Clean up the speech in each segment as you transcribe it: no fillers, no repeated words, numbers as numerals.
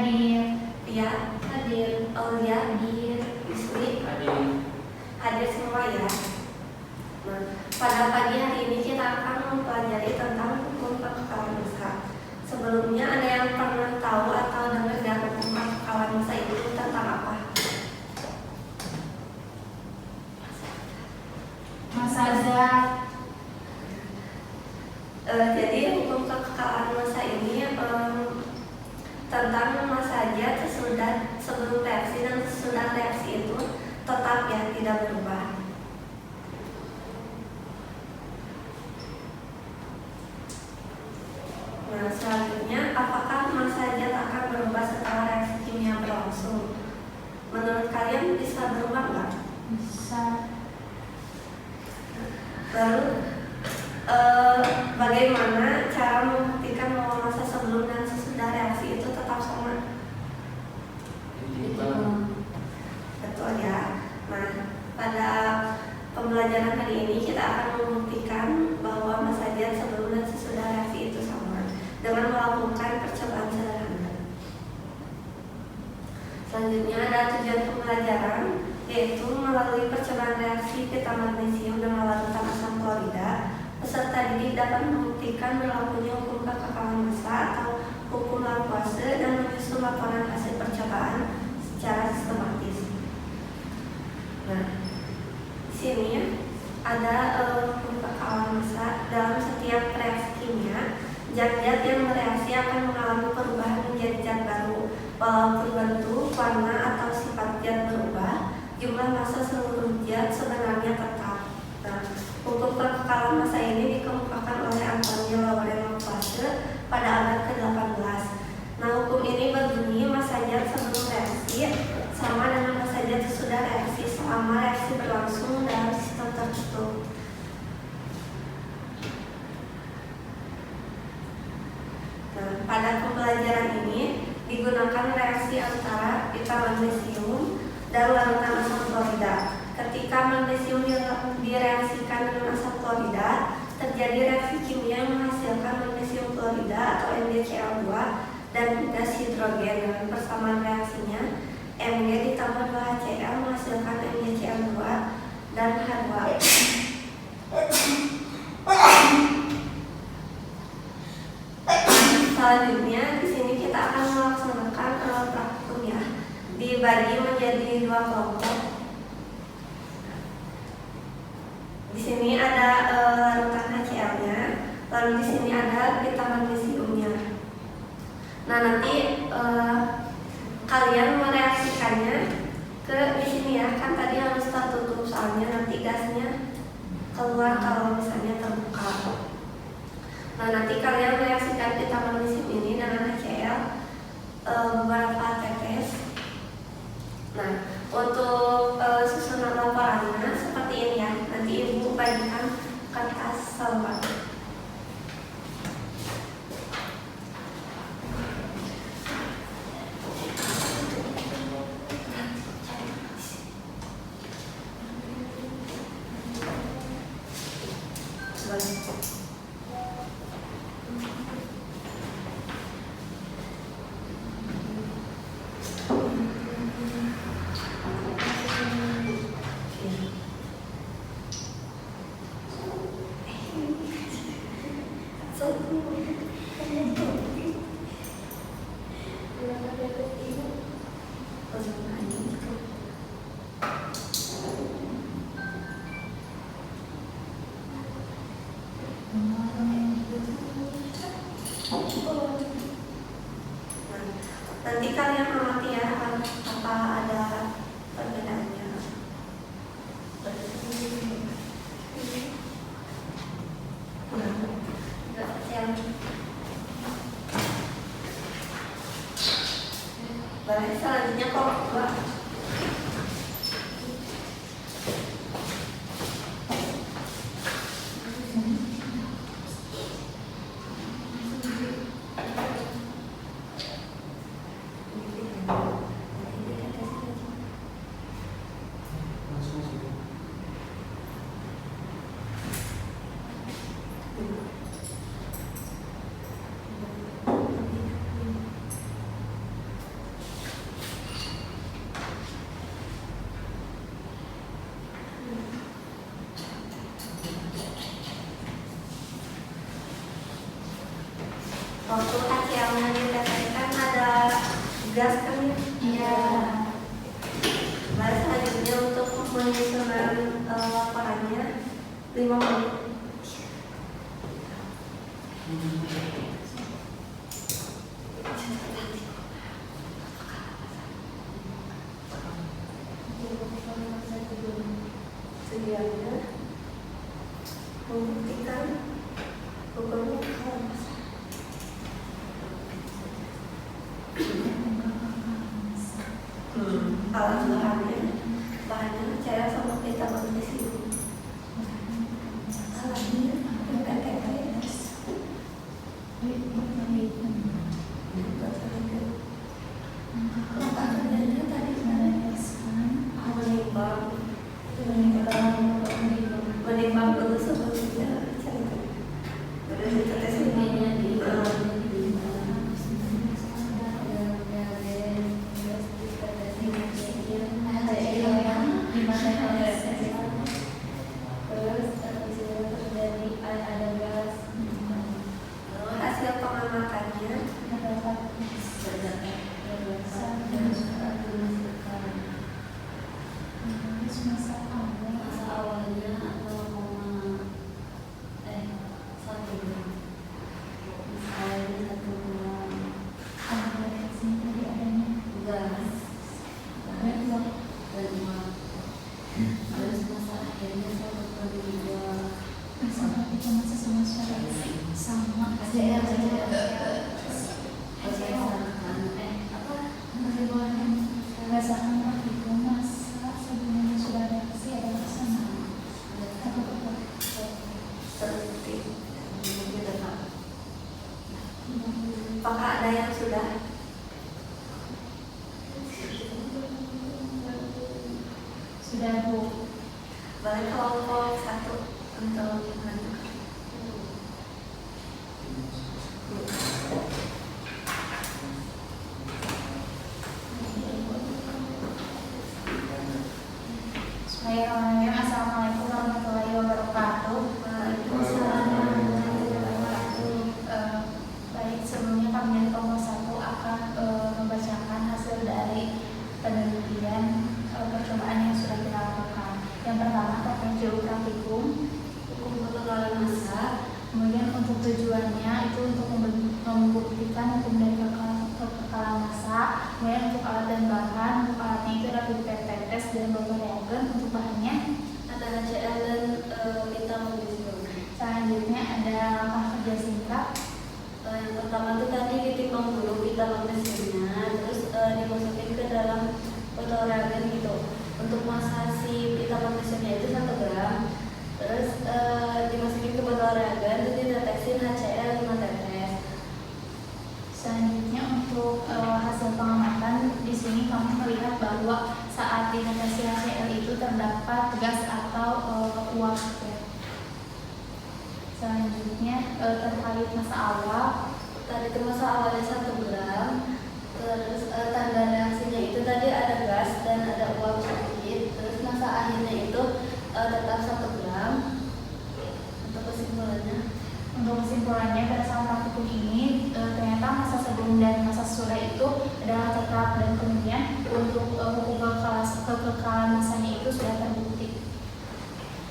Hadir. Pia Hadir. Aulia Hadir. Iswi Hadir. hadir semua ya. Nah, pada pagi hari ini kita akan mempelajari tentang hukum perkekalan massa. Sebelumnya ada yang pernah tahu atau dengar ya hukum perkekalan massa itu tentang apa? Masa zat. Jadi hukum perkekalan massa ini tentang masa zat sesudah sebelum reaksi dan sesudah reaksi itu tetap ya tidak berubah. Nah, selanjutnya apakah masa zat akan berubah setelah reaksi kimia berlangsung? Menurut kalian bisa berubah nggak? Bisa. Lalu bagaimana cara membuktikan bahwa masa sebelum dan sesudah reaksi itu tetap sama? Betul ya. Nah, pada pembelajaran hari ini kita akan membuktikan bahwa masa zat sebelum dan sesudah reaksi itu sama dengan melakukan percobaan sederhana. Selanjutnya ada tujuan pembelajaran, yaitu melalui percobaan reaksi pita magnesium dengan larutan asam klorida, peserta didik dapat membuktikan berlakunya hukum perkekalan massa atau hukum Laplace dan menyusun laporan hasil percobaan secara sistematis. Nah, di sini ada hukum perkekalan massa. Dalam setiap reaksi kimia, zat-zat yang bereaksi akan mengalami perubahan menjadi zat baru. Walaupun bentuk, warna, atau sifat zat berubah, jumlah massa seluruh zat sebenarnya tetap. Nah, hukum perkekalan massa ini dikemukakan oleh Antonio Laurent-Laplace pada abad ke-18. Nah, hukum ini berbunyi massa zat sebelum reaksi sama dengan massa zat sesudah reaksi selama reaksi berlangsung dalam sistem tertutup. Nah, pada pembelajaran ini digunakan reaksi antara pita magnesium dan larutan asam klorida. Ketika magnesium direaksikan dengan asam klorida, terjadi reaksi kimia yang menghasilkan magnesium klorida atau MgCl2 dan gas hidrogen. Dengan persamaan reaksinya, Mg ditambah 2HCl menghasilkan MgCl2 dan H2. Selanjutnya di sini kita akan melaksanakan praktikum ya. Dibagi menjadi 2 kelompok. Di sini ada larutan HCl-nya, lalu di sini ada pita magnesiumnya. Nah, nanti kalian mereaksikannya ke di sini ya, kan tadi harus tertutup soalnya nanti gasnya keluar kalau misalnya terbuka. Nah, nanti kalian mereaksikan pita magnesium ini dengan HCl beberapa tetes. Nah, untuk susunan laporannya seperti ini ya. Nanti ibu bagikan kertas sama. Nanti kalian amati ya apa ada perbedaannya. Baik, selanjutnya kelompok 2. ya? Iya. Baik, selanjutnya untuk penyusunan laporannya 5 menit. Sedianya membuktikan hukumnya kalau alat bahannya cairan sama kita kondisi alatnya PPS kerjanya tadi menimbang dulu sebelumnya udah ditetes ininya di hasil pengamatannya Masa awalnya 0,1 gram. Misalnya 1 gram. Ada reaksi tadi adanya gas dan uap. Terus masa akhirnya 1/2. Masa sama berdasarkan itu masa sebelumnya sudah reaksi ada sama seperti apakah ada yang sudah Bu. boleh kelompok 1 untuk menentukan. Bismillahirrahmanirrahim. Assalamualaikum warahmatullahi wabarakatuh. Waalaikumsalam warahmatullahi wabarakatuh. Baik, sebelumnya kami dari kelompok 1 akan membacakan hasil dari penelitian percobaan yang sudah kita lakukan. Yang pertama terkait geografikum, Hukum kekebalan massa. kemudian untuk tujuannya itu untuk membuktikan hukum dari kekekalan massa. Kemudian untuk alat dan bahan, untuk alatnya itu ada pipet tes dan botol reagen. Untuk bahannya Ada HCl dan kita magnesium. selanjutnya ada langkah kerja singkat. Yang pertama itu tadi ditimbang dulu kita magnesiumnya, terus dimasukin ke dalam botol reagen gitu. Untuk massa si pita magnesiumnya itu 1 gram, terus dimasukin ke botol reagen, terus ditetesin HCl 5 tetes. Selanjutnya untuk hasil pengamatan di sini kami melihat bahwa saat dideteksi HCl itu terdapat gas atau uap. Selanjutnya terkait masa awal, Tadi itu massa awalnya 1 gram, terus tanda reaksinya itu tadi ada gas dan ada uap sedikit, terus massa akhirnya itu tetap 1 gram. Untuk kesimpulannya, berdasarkan praktikum ini ternyata masa sebelum dan masa sesudah itu adalah tetap, dan kemudian untuk hukum kekekalan masanya itu sudah terbukti.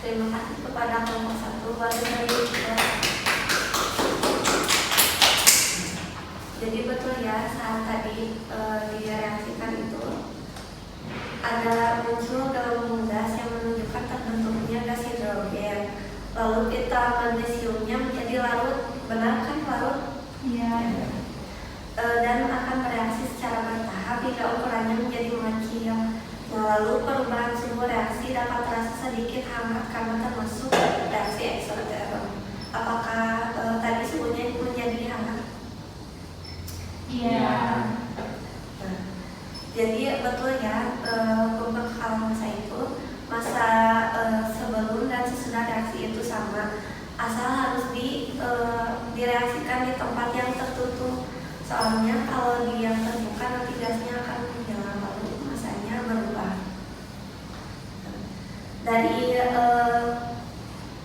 terima kasih kepada kelompok 1 baru dari jadi betul ya, saat tadi direaksikan itu ada muncul gaung gas yang menunjukkan terbentuknya gas hidrogen. Lalu kita magnesiumnya menjadi larut, benar kan larut? Iya. Dan akan bereaksi secara bertahap hingga ukurannya menjadi mengecil. Nah, lalu perubahan suhu reaksi dapat terasa sedikit hangat karena termasuk reaksi eksoterm. Apakah tadi suhunya menjadi hangat? Iya. Nah, jadi betul ya, pembekalan massa itu masa sebelum dan sesudah reaksi itu sama, asal harus direaksikan di tempat yang tertutup. Soalnya kalau di yang terbuka nanti gasnya akan menghilang lalu masanya berubah. Dari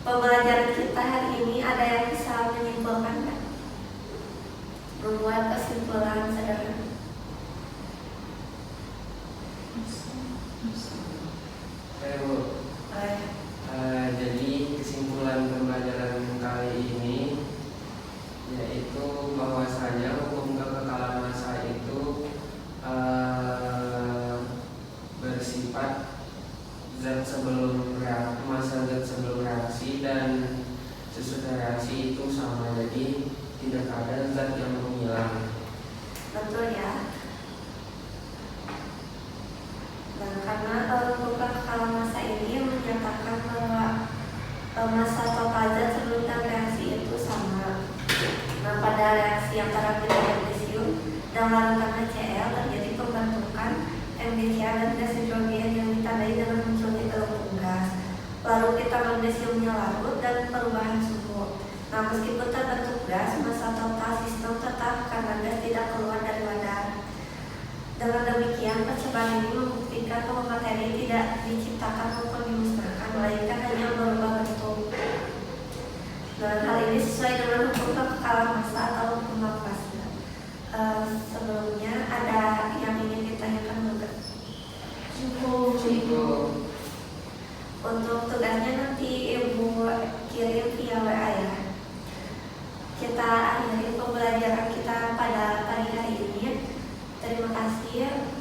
pembelajaran kita hari ini ada yang bisa menyimpulkan nggak? Membuat kesimpulan sederhana. Bu. Jadi kesimpulan pembelajaran kali ini yaitu bahwasanya hukum kekekalan massa itu bersifat massa zat sebelum reaksi dan sesudah reaksi itu sama, jadi tidak ada zat yang menghilang. Betul ya. Dan karena hukum kekekalan massa ini menyatakan bahwa massa total zat sebelum dan reaksi itu sama. Nah, pada reaksi antara magnesium dan larutan HCl terjadi pembentukan MgCl dan gas hidrogen yang ditandai dengan munculnya gelembung gas. Lalu kita magnesiumnya larut dan perubahan suhu. Nah, meskipun terbentuk gas, massa total sistem tetap karena gas tidak keluar dari wadah. Dengan demikian, percobaan ini membuktikan bahwa materi tidak diciptakan maupun dimusnahkan, melainkan hanya berubah bentuk. Dan hal ini sesuai dengan hukum kekekalan massa atau hukum Laplace. Sebelumnya ada yang ingin ditanyakan juga? Cukup. Untuk tugasnya nanti Ibu kirim via WA ya. Kita akhiri pembelajaran kita pada pagi hari ini. Terima kasih.